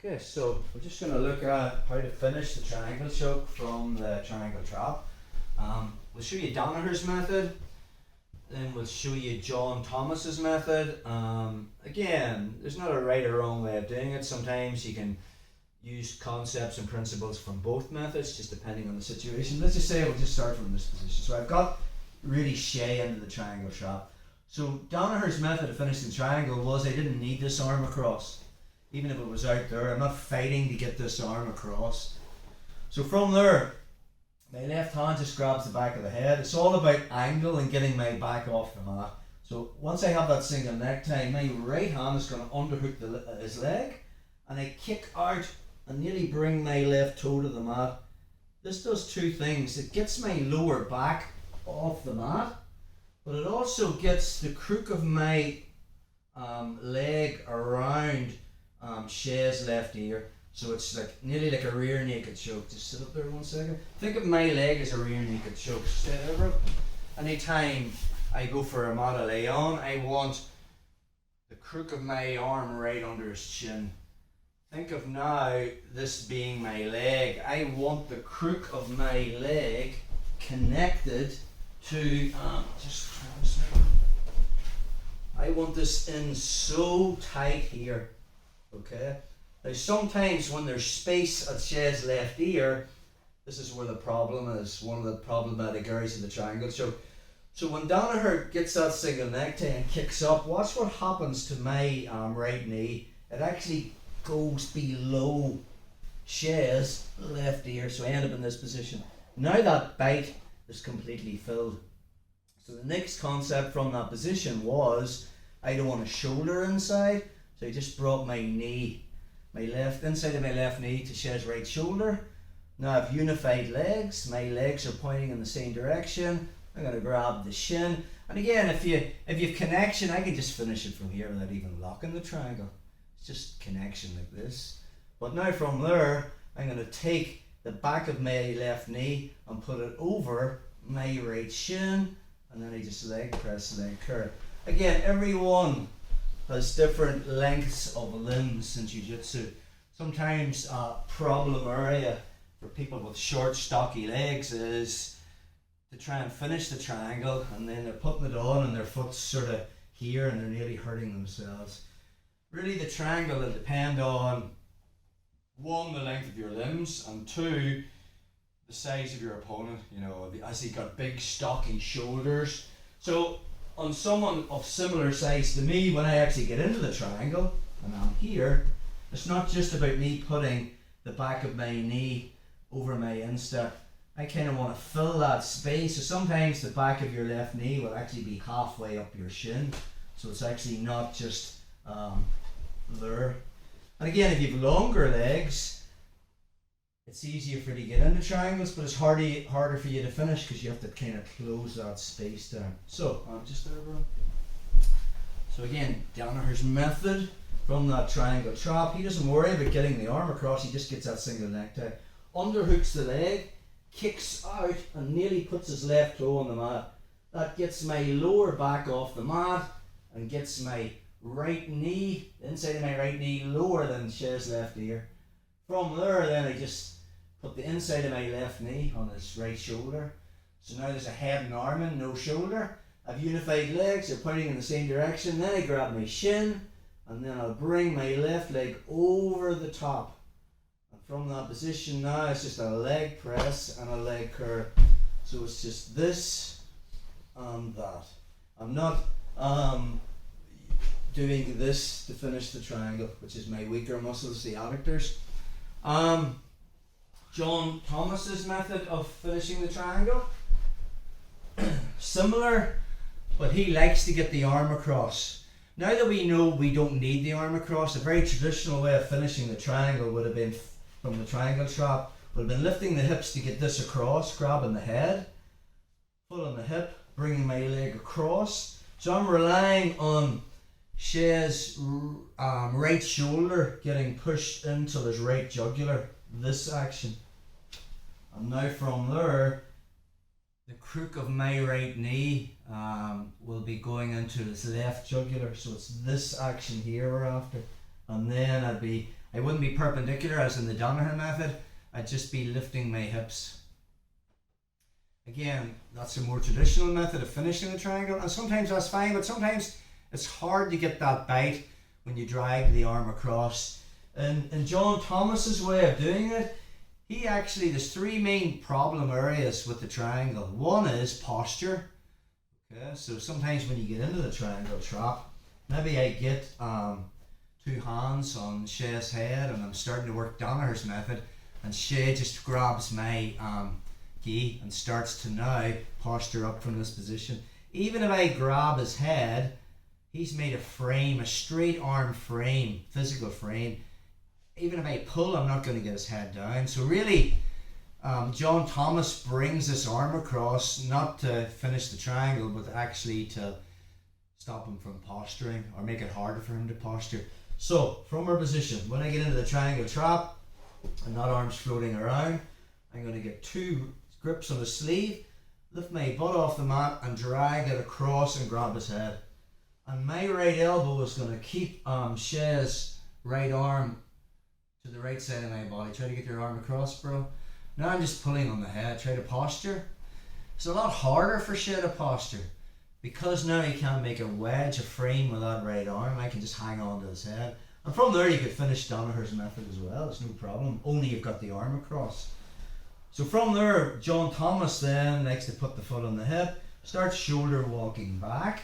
Okay, so we're just going to look at how to finish the triangle choke from the triangle trap. We'll show you Danaher's method, then we'll show you John Thomas's method. Again, there's not a right or wrong way of doing it. Sometimes you can use concepts and principles from both methods, just depending on the situation. Let's just say we'll just start from this position. So I've got really shay into the triangle trap. So Danaher's method of finishing the triangle was I didn't need this arm across. Even if it was out there, I'm not fighting to get this arm across. So from there, my left hand just grabs the back of the head. It's all about angle and getting my back off the mat. So once I have that single necktie, my right hand is going to underhook his leg, and I kick out and nearly bring my left toe to the mat. This does two things. It gets my lower back off the mat, but it also gets the crook of my leg around Shay's left ear, so it's like nearly like a rear naked choke. Just sit up there 1 second. Think of my leg as a rear naked choke. Stay there, bro. Anytime I go for a mat lay on, I want the crook of my arm right under his chin. Think of now this being my leg. I want the crook of my leg connected to I want this in so tight here. Okay. Now sometimes when there's space at Shay's left ear, this is where the problem is. One of the problematic areas of the triangle. So when Danaher gets that single necktie and kicks up, watch what happens to my right knee. It actually goes below Shay's left ear, so I end up in this position. Now that bite is completely filled. So the next concept from that position was I don't want a shoulder inside. So I just brought my knee, inside of my left knee to Shay's right shoulder. Now I've unified legs. My legs are pointing in the same direction. I'm going to grab the shin. And again, if you've connection, I can just finish it from here without even locking the triangle. It's just connection like this. But now from there, I'm going to take the back of my left knee and put it over my right shin. And then I just leg press, leg curl. Again, everyone has different lengths of limbs in Jiu-Jitsu. Sometimes a problem area for people with short, stocky legs is to try and finish the triangle, and then they're putting it on and their foot's sort of here and they're nearly hurting themselves. Really, the triangle will depend on, one, the length of your limbs, and two, the size of your opponent. You know, as he got big, stocky shoulders. So on someone of similar size to me, when I actually get into the triangle and I'm here, it's not just about me putting the back of my knee over my instep. I kind of want to fill that space. So sometimes the back of your left knee will actually be halfway up your shin, so it's actually not just there. And again, if you have longer legs, it's easier for you to get into triangles, but it's harder for you to finish because you have to kind of close that space down. So, just there, bro. So again, Danaher's method from that triangle trap. He doesn't worry about getting the arm across, he just gets that single necktie. Underhooks the leg, kicks out and nearly puts his left toe on the mat. That gets my lower back off the mat and gets my right knee, the inside of my right knee, lower than Shay's left ear. From there, then I just put the inside of my left knee on his right shoulder. So now there's a head and arm in, no shoulder. I've unified legs, they're pointing in the same direction. Then I grab my shin, and then I'll bring my left leg over the top. And from that position now, it's just a leg press and a leg curl. So it's just this and that. I'm not doing this to finish the triangle, which is my weaker muscles, the adductors. John Thomas's method of finishing the triangle, similar, but he likes to get the arm across. Now that we know we don't need the arm across, a very traditional way of finishing the triangle would have been, from the triangle trap, would have been lifting the hips to get this across, grabbing the head, pulling the hip, bringing my leg across. So I'm relying on Shay's right shoulder getting pushed into his right jugular, this action. And now from there, the crook of my right knee will be going into his left jugular, so it's this action here we're after. And then I wouldn't be perpendicular as in the Dungannon method. I'd just be lifting my hips. Again, that's a more traditional method of finishing the triangle, and sometimes that's fine, but sometimes it's hard to get that bite when you drag the arm across. And in John Thomas's way of doing it, there's three main problem areas with the triangle. One is posture. Okay, so sometimes when you get into the triangle trap, maybe I get two hands on Shay's head and I'm starting to work Danaher's method, and Shay just grabs my gi and starts to now posture up from this position. Even if I grab his head, he's made a frame, a straight arm frame, physical frame. Even if I pull, I'm not going to get his head down. So really, John Thomas brings this arm across not to finish the triangle, but actually to stop him from posturing or make it harder for him to posture. So from our position, when I get into the triangle trap and that arm's floating around, I'm going to get two grips on the sleeve, lift my butt off the mat and drag it across and grab his head. And my right elbow is going to keep Shay's right arm to the right side of my body. Try to get your arm across, bro. Now I'm just pulling on the head. Try to posture. It's a lot harder for Shay to posture because now he can't make a wedge, a frame with that right arm. I can just hang on to his head. And from there you could finish Danaher's method as well. It's no problem. Only you've got the arm across. So from there, John Thomas then likes to put the foot on the hip, starts shoulder walking back.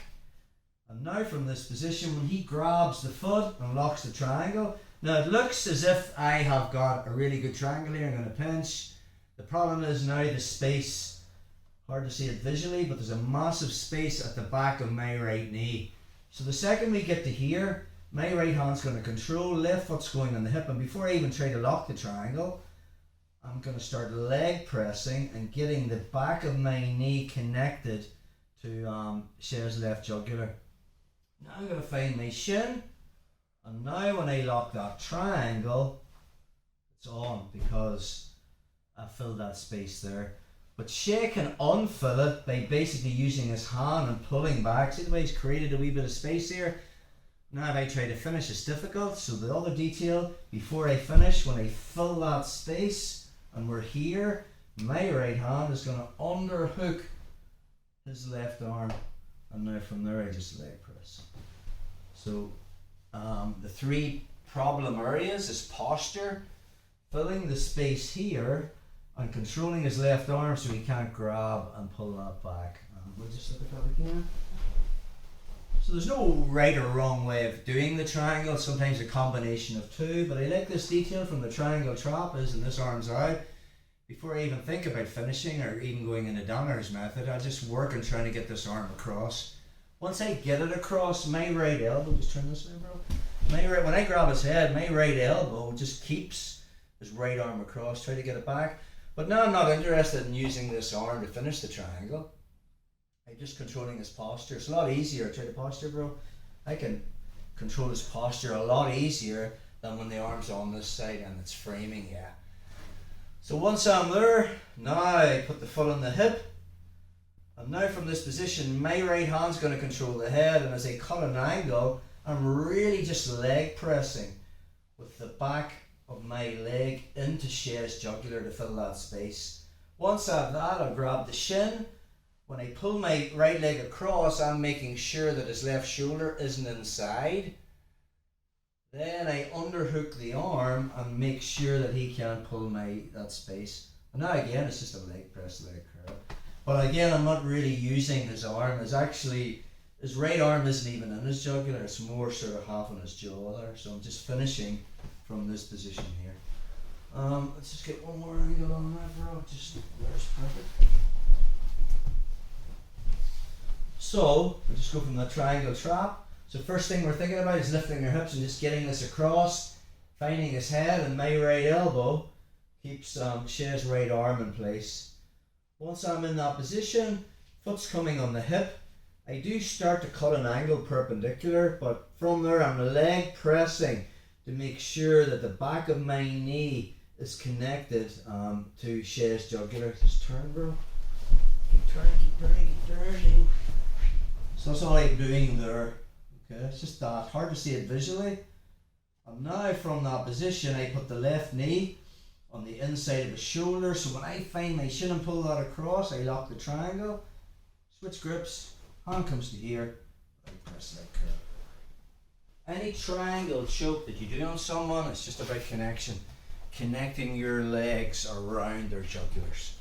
And now from this position, when he grabs the foot and locks the triangle, now it looks as if I have got a really good triangle here. I'm going to pinch. The problem is now the space, hard to see it visually, but there's a massive space at the back of my right knee. So the second we get to here, my right hand's going to control left foot's going on the hip, and before I even try to lock the triangle, I'm going to start leg pressing and getting the back of my knee connected to Shay's left jugular. Now I'm going to find my shin, and now when I lock that triangle, it's on because I filled that space there. But Shay can unfill it by basically using his hand and pulling back. See the way he's created a wee bit of space here? Now if I try to finish, it's difficult. So the other detail, before I finish, when I fill that space and we're here, my right hand is going to underhook his left arm, and now from there I just leg press. So the three problem areas is posture, filling the space here, and controlling his left arm so he can't grab and pull that back. We'll just look at that again. So there's no right or wrong way of doing the triangle, sometimes a combination of two, but I like this detail from the triangle trap is, and this arm's out, before I even think about finishing or even going into Danaher's method, I just work on trying to get this arm across. Once I get it across, my right elbow, just turn this way, bro. When I grab his head, my right elbow just keeps his right arm across, try to get it back. But now I'm not interested in using this arm to finish the triangle. I'm just controlling his posture. It's a lot easier. Try to posture, bro. I can control his posture a lot easier than when the arm's on this side and it's framing, yeah. So once I'm there, now I put the foot on the hip. And now from this position, my right hand's going to control the head, and as I cut an angle, I'm really just leg pressing with the back of my leg into Shay's jugular to fill that space. Once I have that, I'll grab the shin. When I pull my right leg across, I'm making sure that his left shoulder isn't inside. Then I underhook the arm and make sure that he can't pull that space. And now again, it's just a leg press, leg curl. But again, I'm not really using his arm. His right arm isn't even in his jugular. It's more sort of half on his jaw there. So I'm just finishing from this position here. Let's just get one more angle on that, bro. Just where's perfect. So we'll just go from the triangle trap. So first thing we're thinking about is lifting your hips and just getting this across, finding his head, and my right elbow keeps Shay's right arm in place. Once I'm in that position, foot's coming on the hip. I do start to cut an angle perpendicular, but from there I'm leg pressing to make sure that the back of my knee is connected to Shay's jugular. Just turn, bro. Keep turning, keep turning, keep turning. So that's all I'm doing there. Okay, it's just that. Hard to see it visually, And now from that position, I put the left knee on the inside of the shoulder. So when I find my shin and pull that across, I lock the triangle, switch grips, hand comes to here, I press like curl. Any triangle choke that you do on someone, it's just about connection. Connecting your legs around their jugulars.